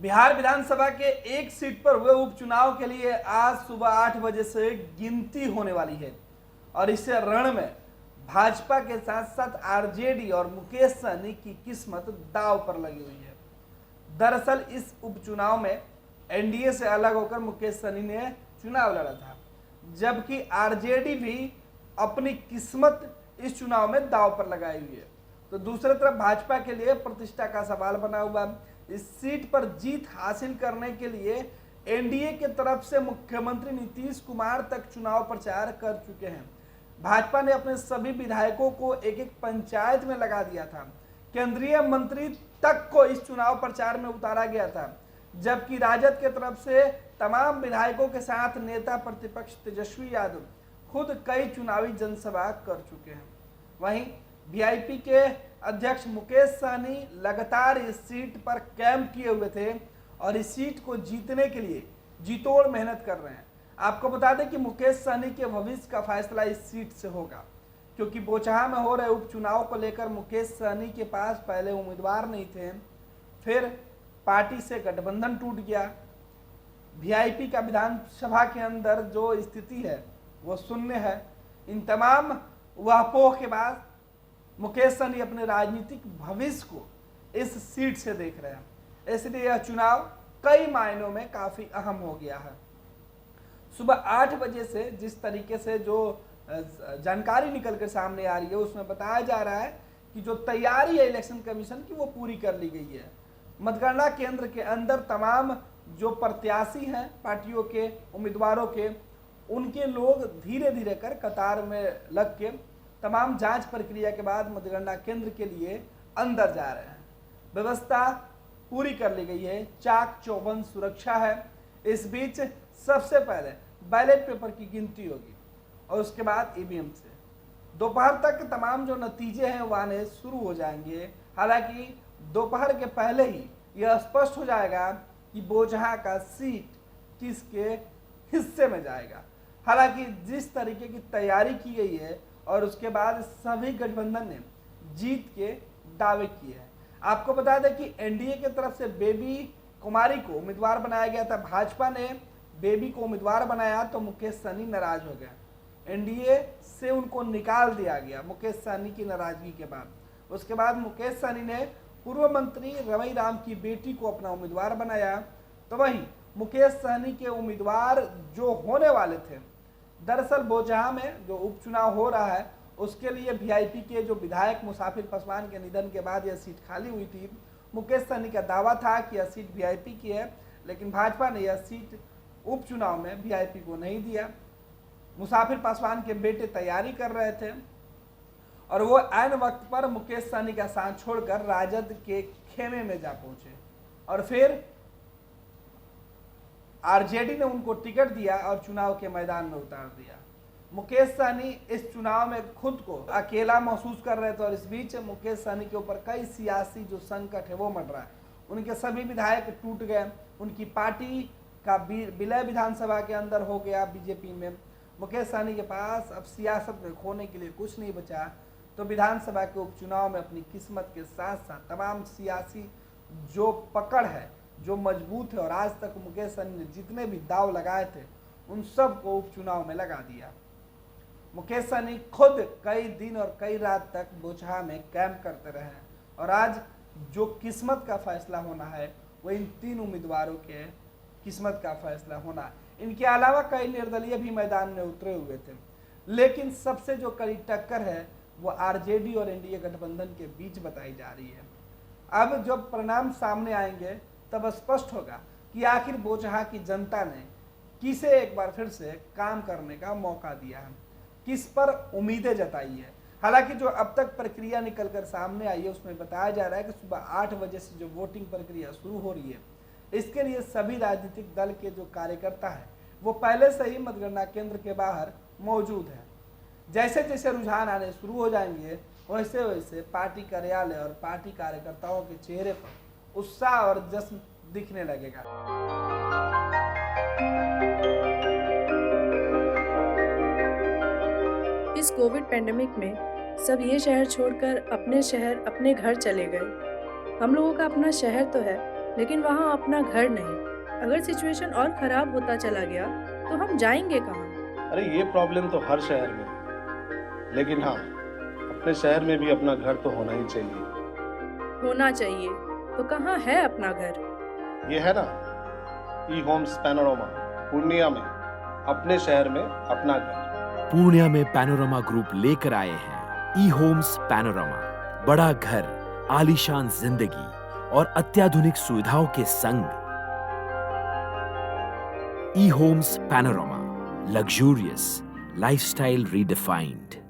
बिहार विधानसभा के एक सीट पर हुए उपचुनाव के लिए आज सुबह 8 बजे से गिनती होने वाली है और इस रण में भाजपा के साथ साथ आरजेडी और मुकेश सहनी की किस्मत दांव पर लगी हुई है। दरअसल इस उपचुनाव में एनडीए से अलग होकर मुकेश सहनी ने चुनाव लड़ा था, जबकि आरजेडी भी अपनी किस्मत इस चुनाव में दांव पर लगाई हुई है। तो दूसरी तरफ भाजपा के लिए प्रतिष्ठा का सवाल बना हुआ है। इस सीट पर जीत हासिल करने के लिए एनडीए के तरफ से मुख्यमंत्री नीतीश कुमार तक चुनाव प्रचार कर चुके हैं। भाजपा ने अपने सभी विधायकों को एक एक पंचायत में लगा दिया था। केंद्रीय मंत्री तक को इस चुनाव प्रचार में उतारा गया था, जबकि राजद के तरफ से तमाम विधायकों के साथ नेता प्रतिपक्ष तेजस्वी यादव खुद कई चुनावी जनसभा कर चुके हैं। वहीं वीआईपी के अध्यक्ष मुकेश सहनी लगातार इस सीट पर कैंप किए हुए थे और इस सीट को जीतने के लिए जीतोड़ मेहनत कर रहे हैं। आपको बता दें कि मुकेश सहनी के भविष्य का फैसला इस सीट से होगा, क्योंकि बोचहा में हो रहे उपचुनाव को लेकर मुकेश सहनी के पास पहले उम्मीदवार नहीं थे, फिर पार्टी से गठबंधन टूट गया। वीआईपी का विधानसभा के अंदर जो स्थिति है वो शून्य है। इन तमाम वाहपोह के बाद मुकेश सहनी अपने राजनीतिक भविष्य को इस सीट से देख रहे हैं, इसलिए यह चुनाव कई मायनों में काफी अहम हो गया है। सुबह 8 बजे से जिस तरीके से जो जानकारी निकल कर सामने आ रही है उसमें बताया जा रहा है कि जो तैयारी है इलेक्शन कमीशन की वो पूरी कर ली गई है। मतगणना केंद्र के अंदर तमाम जो प्रत्याशी हैं पार्टियों के उम्मीदवारों के, उनके लोग धीरे धीरे कर कतार में लग के तमाम जांच प्रक्रिया के बाद मतगणना केंद्र के लिए अंदर जा रहे हैं। व्यवस्था पूरी कर ली गई है, चाक चौबंद सुरक्षा है। इस बीच सबसे पहले बैलेट पेपर की गिनती होगी और उसके बाद ईवीएम से दोपहर तक तमाम जो नतीजे हैं वो आने शुरू हो जाएंगे। हालांकि दोपहर के पहले ही यह स्पष्ट हो जाएगा कि बोचहा का सीट किसके हिस्से में जाएगा। हालांकि जिस तरीके की तैयारी की गई है और उसके बाद सभी गठबंधन ने जीत के दावे किए हैं। आपको बता दें कि एनडीए की तरफ से बेबी कुमारी को उम्मीदवार बनाया गया था। भाजपा ने बेबी को उम्मीदवार बनाया तो मुकेश सहनी नाराज हो गया, एनडीए से उनको निकाल दिया गया मुकेश सहनी की नाराजगी के बाद। उसके बाद मुकेश सहनी ने पूर्व मंत्री रवई राम की बेटी को अपना उम्मीदवार बनाया। तो वहीं मुकेश सहनी के उम्मीदवार जो होने वाले थे, दरअसल बोचहा में जो उपचुनाव हो रहा है उसके लिए वीआईपी के जो विधायक मुसाफिर पासवान के निधन के बाद यह सीट खाली हुई थी। मुकेश सहनी का दावा था कि यह सीट वीआईपी की है, लेकिन भाजपा ने यह सीट उपचुनाव में वीआईपी को नहीं दिया। मुसाफिर पासवान के बेटे तैयारी कर रहे थे और वो ऐन वक्त पर मुकेश सहनी का साथ छोड़कर राजद के खेमे में जा पहुंचे और फिर आरजेडी ने उनको टिकट दिया और चुनाव के मैदान में उतार दिया। मुकेश सहनी इस चुनाव में खुद को अकेला महसूस कर रहे थे और इस बीच मुकेश सहनी के ऊपर कई सियासी जो संकट है वो मंड रहा है। उनके सभी विधायक टूट गए, उनकी पार्टी का विलय विधानसभा के अंदर हो गया बीजेपी में। मुकेश सहनी के पास अब सियासत में खोने के लिए कुछ नहीं बचा, तो विधानसभा के उपचुनाव में अपनी किस्मत के साथ साथ तमाम सियासी जो पकड़ है जो मजबूत है और आज तक मुकेश सहनी ने जितने भी दाव लगाए थे उन सब को उपचुनाव में लगा दिया। मुकेश सहनी खुद कई दिन और कई रात तक बोचहा में कैंप करते रहे और आज जो किस्मत का फैसला होना है वो इन 3 उम्मीदवारों के किस्मत का फैसला होना। इनके अलावा कई निर्दलीय भी मैदान में उतरे हुए थे, लेकिन सबसे जो कड़ी टक्कर है वो आरजेडी और एनडीए गठबंधन के बीच बताई जा रही है। अब जब परिणाम सामने आएंगे तब स्पष्ट होगा कि आखिर बोचहा की जनता ने किसे एक बार फिर से काम करने का मौका दिया है, किस पर उम्मीदें जताई है। हालांकि जो अब तक प्रक्रिया निकल कर सामने आई है उसमें बताया जा रहा है कि सुबह 8 बजे से जो वोटिंग प्रक्रिया शुरू हो रही है, इसके लिए सभी राजनीतिक दल के जो कार्यकर्ता है वो पहले से ही मतगणना केंद्र के बाहर मौजूद है। जैसे जैसे रुझान आने शुरू हो जाएंगे वैसे वैसे पार्टी कार्यालय और पार्टी कार्यकर्ताओं के चेहरे पर उत्साह और जश्न दिखने लगेगा। इस कोविड पेंडेमिक में सब ये शहर छोड़कर अपने शहर अपने घर चले गए। हम लोगों का अपना शहर तो है, लेकिन वहाँ अपना घर नहीं। अगर सिचुएशन और खराब होता चला गया तो हम जाएंगे कहाँ? अरे ये प्रॉब्लम तो हर शहर में है, लेकिन हाँ, अपने शहर में भी अपना घर तो होना ही चाहिए। होना चाहिए तो कहाँ है अपना घर? ये है ना, ई होम्स पैनोरामा, पूर्णिया में, अपने शहर में अपना घर। पूर्णिया में पैनोरामा ग्रुप लेकर आए हैं ई होम्स पैनोरामा। बड़ा घर, आलीशान जिंदगी और अत्याधुनिक सुविधाओं के संग। E Homes Panorama, luxurious lifestyle redefined.